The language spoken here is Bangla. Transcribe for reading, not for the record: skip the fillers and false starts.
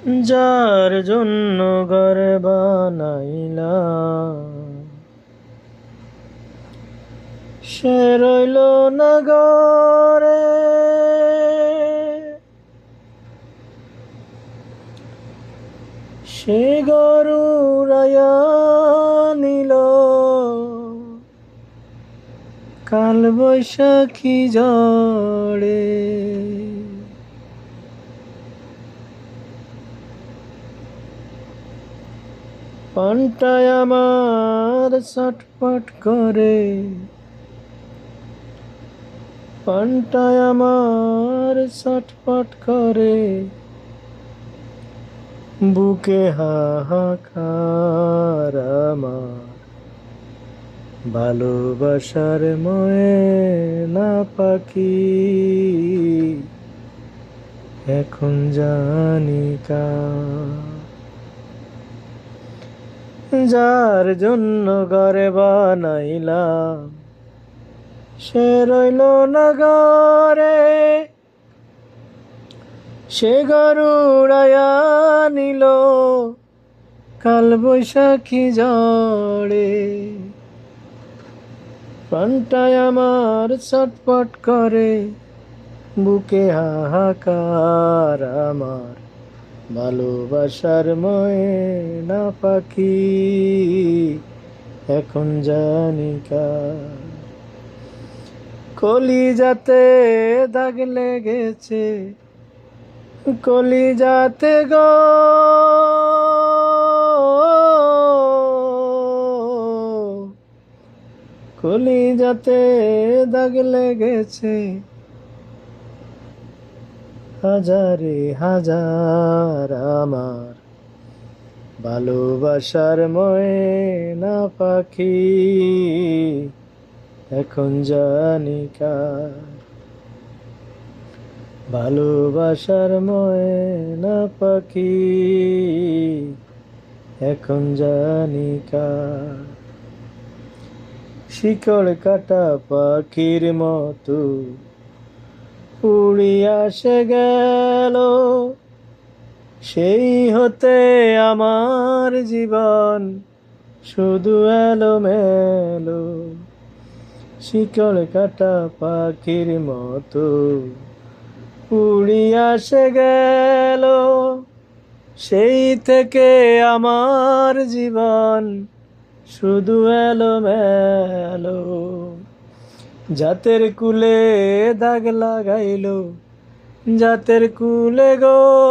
যার জন্য ঘর বানাইলাম সে রইল না ঘরে। সে ঘর উড়াইয়া নিল কাল বৈশাখী ঝড়ে। পানটায় আমার ছটফট করে, পানটায় আমার ছটফট করে, বুকে হাহাকার আমার ভালোবাসার ময়না পাখি এখন জানি কার। যার জন্য ঘর বানাইলাম সে রইল না ঘরে। সে ঘর উড়াইয়া নিল কাল বৈশাখী ঝড়ে। প্রাণটায় আমার ছটফট করে, বুকে হাহাকার আমার ভালোবাসার ময়না পাখি এখন জানি কার। কলিজাতে দাগ লেগেছে, কলিজাতে গো কলিজাতে দাগ লেগেছে, হাজারে হাজার আমার ভালোবাসার ময়না পাখি এখন জানি কার। ভালোবাসার ময়না পাখি এখন জানি কার। শিকড় কাটা পাখির মতো উড়িয়া সে গেল, সেই হতে আমার জীবন শুধু এলোমেলো। শিকড় কাটা পাখির মতো উড়িয়া সে গেল, সেই থেকে আমার জীবন শুধু এলোমেলো। জাতের কুলে দাগ লাগাইলো, জাতের কুলে গো